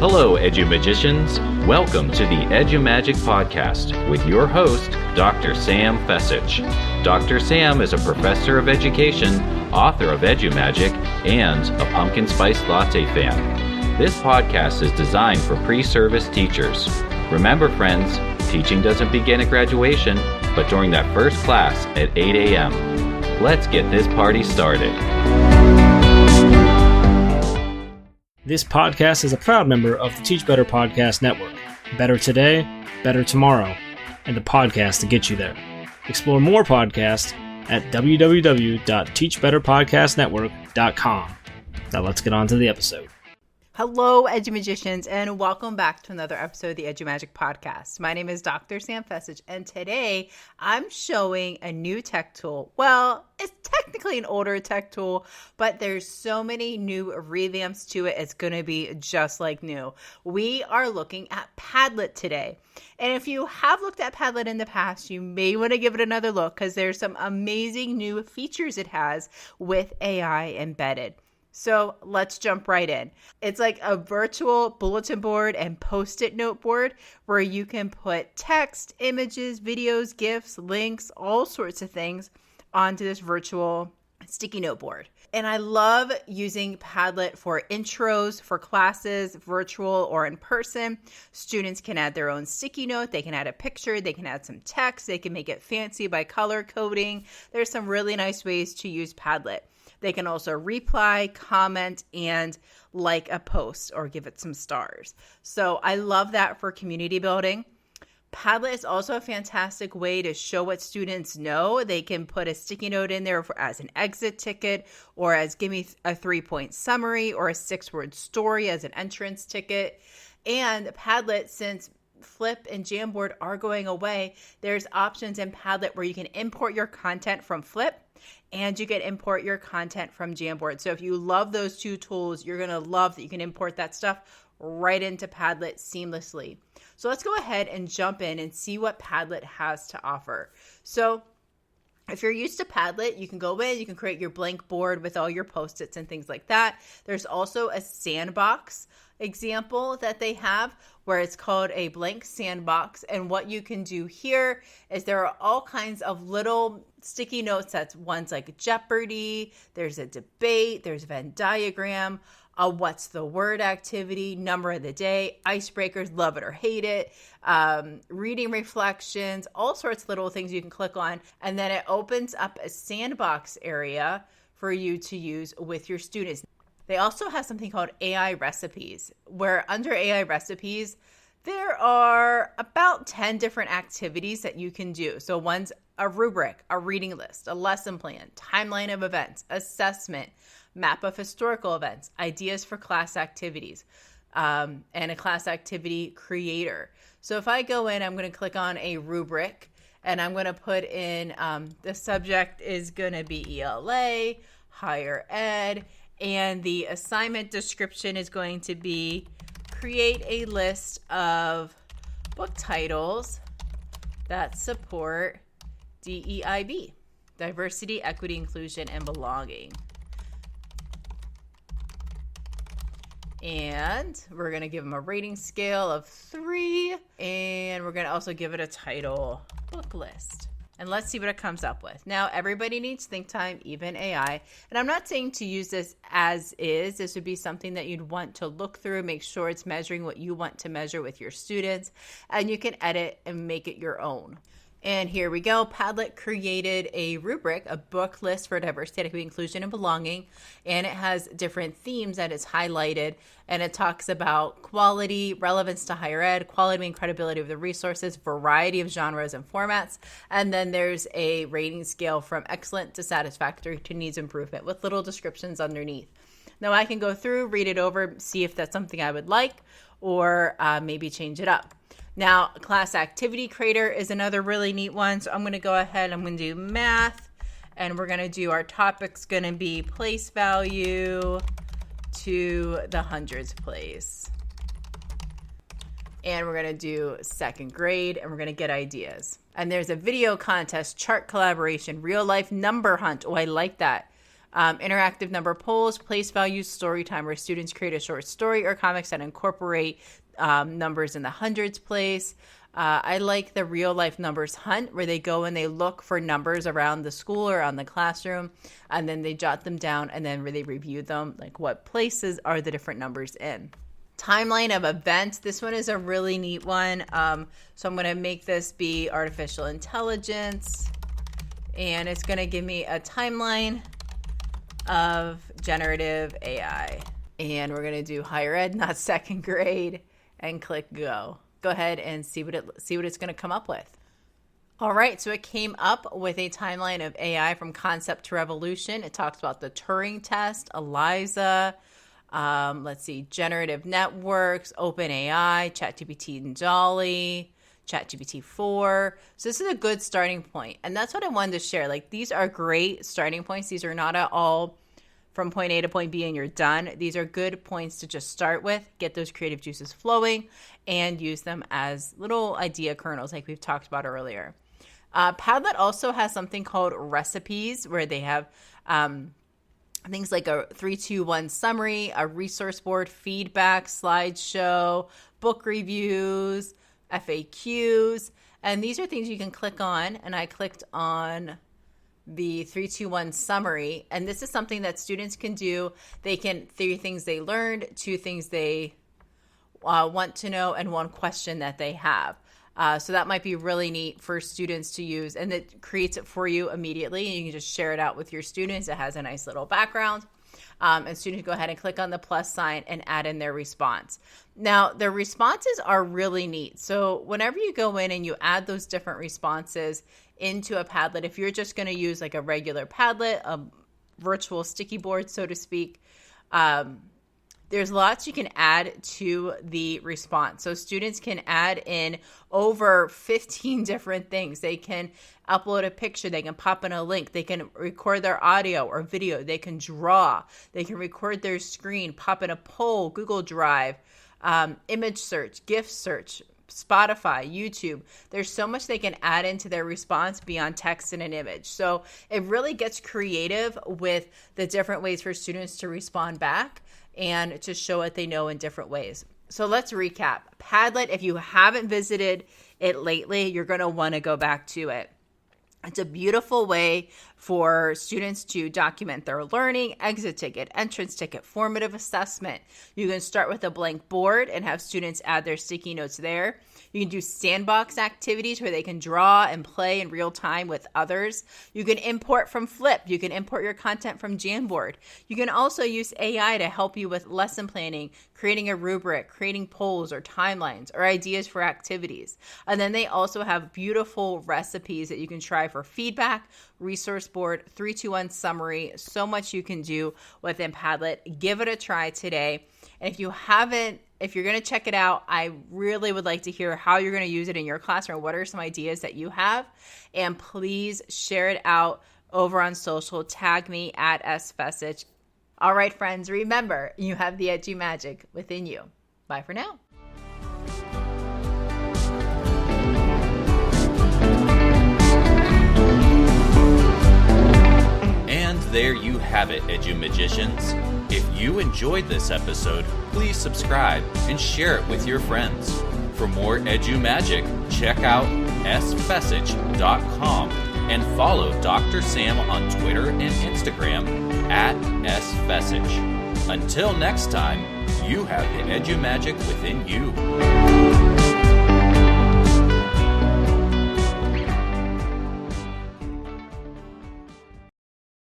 Hello, EduMagicians. Welcome to the EduMagic Podcast with your host, Dr. Sam Fecich. Dr. Sam is a professor of education, author of EduMagic, and a pumpkin spice latte fan. This podcast is designed for pre-service teachers. Remember, friends, teaching doesn't begin at graduation, but during that first class at 8 a.m. Let's get this party started. This podcast is a proud member of the Teach Better Podcast Network. Better today, better tomorrow, and the podcast to get you there. Explore more podcasts at www.teachbetterpodcastnetwork.com. Now let's get on to the episode. Hello, EduMagicians, and welcome back to another episode of the EduMagic Podcast. My name is Dr. Sam Fecich, and today I'm showing a new tech tool. Well, it's technically an older tech tool, but there's so many new revamps to it, it's going to be just like new. We are looking at Padlet today. And if you have looked at Padlet in the past, you may want to give it another look because there's some amazing new features it has with AI embedded. So let's jump right in. It's like a virtual bulletin board and post-it note board where you can put text, images, videos, GIFs, links, all sorts of things onto this virtual sticky note board. And I love using Padlet for intros, for classes, virtual or in person. Students can add their own sticky note. They can add a picture. They can add some text. They can make it fancy by color coding. There's some really nice ways to use Padlet. They can also reply, comment, and like a post or give it some stars. So I love that for community building. Padlet is also a fantastic way to show what students know. They can put a sticky note in there as an exit ticket or as give me a 3-point summary or a 6-word story as an entrance ticket. And Padlet, since Flip and Jamboard are going away, there's options in Padlet where you can import your content from Flip and you can import your content from Jamboard. So if you love those two tools, you're going to love that you can import that stuff right into Padlet seamlessly. So let's go ahead and jump in and see what Padlet has to offer. So if you're used to Padlet, you can go in, you can create your blank board with all your Post-its and things like that. There's also a sandbox example that they have where it's called a blank sandbox. And what you can do here is there are all kinds of little sticky notes. That's one's like Jeopardy, there's a debate, there's a Venn diagram, what's the word activity, number of the day, icebreakers, love it or hate it, reading reflections, all sorts of little things you can click on. And then it opens up a sandbox area for you to use with your students. They also have something called AI recipes, where under AI recipes, there are about 10 different activities that you can do. So one's a rubric, a reading list, a lesson plan, timeline of events, assessment, map of historical events, ideas for class activities, and a class activity creator. So if I go in, I'm going to click on a rubric and I'm going to put in the subject is going to be ELA, higher ed, and the assignment description is going to be create a list of book titles that support DEIB, diversity, equity, inclusion, and belonging. And we're going to give them a rating scale of 3, and we're going to also give it a title, book list. And let's see what it comes up with. Now, everybody needs think time, even AI. And I'm not saying to use this as is. This would be something that you'd want to look through, make sure it's measuring what you want to measure with your students, and you can edit and make it your own. And here we go. Padlet created a rubric, a book list for diversity, equity, inclusion, and belonging. And it has different themes that it's highlighted. And it talks about quality, relevance to higher ed, quality and credibility of the resources, variety of genres and formats. And then there's a rating scale from excellent to satisfactory to needs improvement with little descriptions underneath. Now I can go through, read it over, see if that's something I would like, or maybe change it up. Now, class activity creator is another really neat one. So I'm going to go ahead, I'm going to do math, and we're going to do our topic's going to be place value to the hundreds place. And we're going to do second grade, and we're going to get ideas. And there's a video contest, chart collaboration, real life number hunt. Oh, I like that. Interactive number polls, place values, story time, where students create a short story or comics that incorporate numbers in the hundreds place. I like the real life numbers hunt, where they go and they look for numbers around the school or on the classroom, and then they jot them down, and then they review them, like what places are the different numbers in. Timeline of events. This one is a really neat one. So I'm going to make this be artificial intelligence, and it's going to give me a timeline of generative AI. And we're going to do higher ed, not second grade, and click go. Go ahead and see what it's going to come up with. All right, so it came up with a timeline of AI from concept to revolution. It talks about the Turing test, ELIZA, generative networks, OpenAI, ChatGPT and Dolly, ChatGPT 4. So this is a good starting point. And that's what I wanted to share. Like, these are great starting points. These are not at all from point A to point B and you're done. These are good points to just start with, get those creative juices flowing, and use them as little idea kernels like we've talked about earlier. Padlet also has something called recipes, where they have things like a 3-2-1 summary, a resource board, feedback, slideshow, book reviews, FAQs. And these are things you can click on. And I clicked on the 3-2-1 summary. And this is something that students can do. They can, 3 things they learned, 2 things they want to know, and 1 question that they have. So that might be really neat for students to use, and it creates it for you immediately, and you can just share it out with your students. It has a nice little background, and students go ahead and click on the plus sign and add in their response. Now, the responses are really neat. So whenever you go in and you add those different responses into a Padlet, if you're just going to use like a regular Padlet, a virtual sticky board, so to speak, there's lots you can add to the response. So students can add in over 15 different things. They can upload a picture. They can pop in a link. They can record their audio or video. They can draw. They can record their screen, pop in a poll, Google Drive, image search, GIF search, Spotify, YouTube. There's so much they can add into their response beyond text and an image. So it really gets creative with the different ways for students to respond back and to show what they know in different ways. So let's recap. Padlet, if you haven't visited it lately, you're going to want to go back to it. It's a beautiful way for students to document their learning, exit ticket, entrance ticket, formative assessment. You can start with a blank board and have students add their sticky notes there. You can do sandbox activities where they can draw and play in real time with others. You can import from Flip. You can import your content from Jamboard. You can also use AI to help you with lesson planning, creating a rubric, creating polls or timelines or ideas for activities. And then they also have beautiful recipes that you can try for feedback, resource board, 3-2-1 summary. So much you can do within Padlet. Give it a try today. And if you're going to check it out, I really would like to hear how you're going to use it in your classroom. What are some ideas that you have? And please share it out over on social. Tag me at @sfecich. All right, friends, remember, you have the EduMagic within you. Bye for now. And there you have it, EduMagicians. If you enjoyed this episode, please subscribe and share it with your friends. For more EduMagic, check out sfecich.com and follow Dr. Sam on Twitter and Instagram @sfecich. Until next time, you have the EduMagic within you.